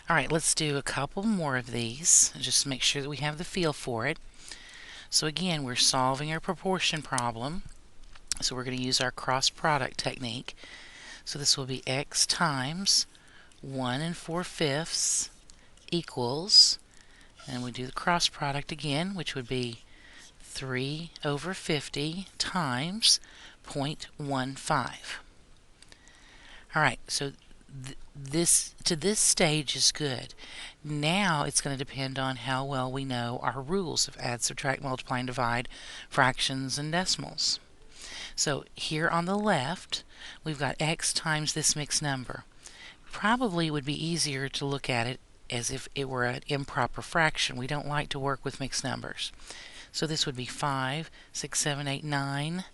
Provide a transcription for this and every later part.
Alright, let's do a couple more of these, just to make sure that we have the feel for it. So again, we're solving our proportion problem. So we're going to use our cross product technique. So this will be x times 1 4/5 equals, and we do the cross product again, which would be 3/50 times 0.15. Alright, so this stage is good. Now it's going to depend on how well we know our rules of add, subtract, multiply, and divide fractions and decimals. So here on the left, we've got x times this mixed number. Probably it would be easier to look at it as if it were an improper fraction. We don't like to work with mixed numbers. So this would be 5, 6, 7, 8, 9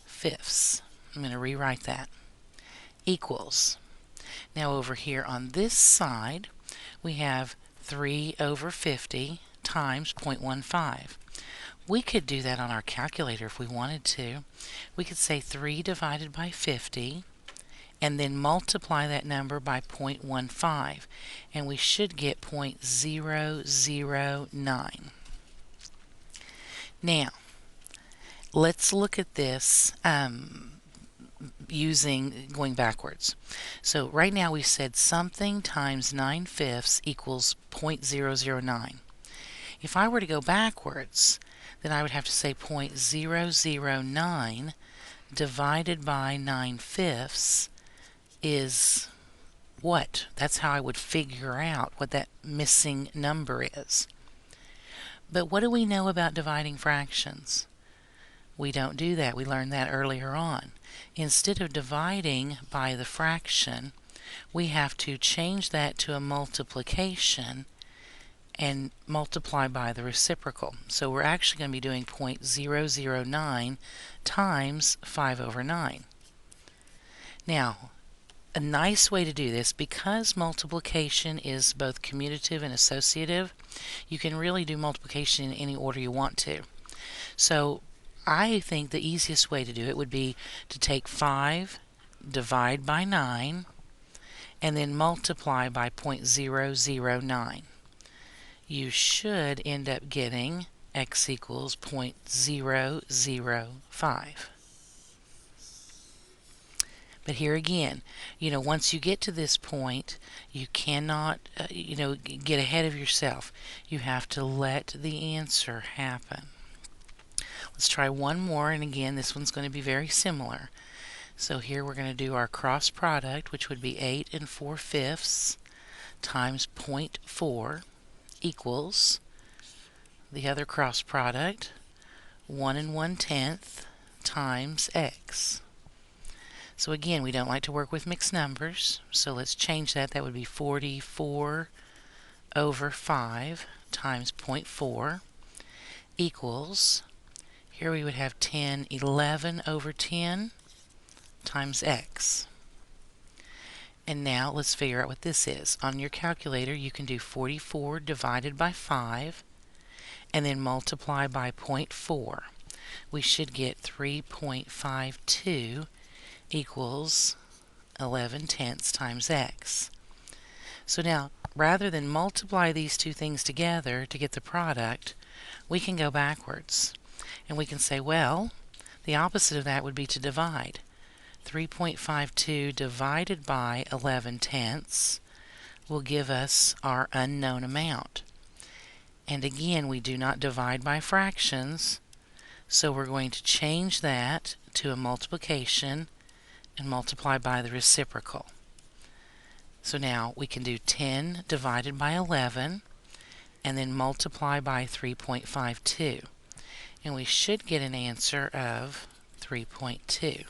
fifths. I'm going to rewrite that. Equals. Now over here on this side, we have 3/50 times 0.15. We could do that on our calculator if we wanted to. We could say 3 divided by 50 and then multiply that number by 0.15, and we should get 0.009. Now, let's look at this going backwards. So right now we said something times 9/5 equals 0.009. If I were to go backwards, then I would have to say 0.009 divided by 9/5 is what? That's how I would figure out what that missing number is. But what do we know about dividing fractions? We don't do that. We learned that earlier on. Instead of dividing by the fraction, we have to change that to a multiplication and multiply by the reciprocal. So we're actually going to be doing 0.009 times 5/9. Now, a nice way to do this, because multiplication is both commutative and associative, you can really do multiplication in any order you want to. So I think the easiest way to do it would be to take 5, divide by 9, and then multiply by 0.009. You should end up getting x equals 0.005. But here again, once you get to this point, you cannot, get ahead of yourself. You have to let the answer happen. Let's try one more, and again, this one's going to be very similar. So here we're going to do our cross product, which would be 8 4/5 times 0.4 equals the other cross product, 1 1/10 times x. So again, we don't like to work with mixed numbers, so let's change that. That would be 44/5 times 0.4 equals, here we would have 10/11/10 times x. And now let's figure out what this is. On your calculator, you can do 44 divided by 5 and then multiply by 0.4. We should get 3.52 equals 11/10 times x. So now, rather than multiply these two things together to get the product, we can go backwards. And we can say, well, the opposite of that would be to divide. 3.52 divided by 11/10 will give us our unknown amount. And again, we do not divide by fractions, so we're going to change that to a multiplication and multiply by the reciprocal. So now we can do 10 divided by 11 and then multiply by 3.52. And we should get an answer of 3.2.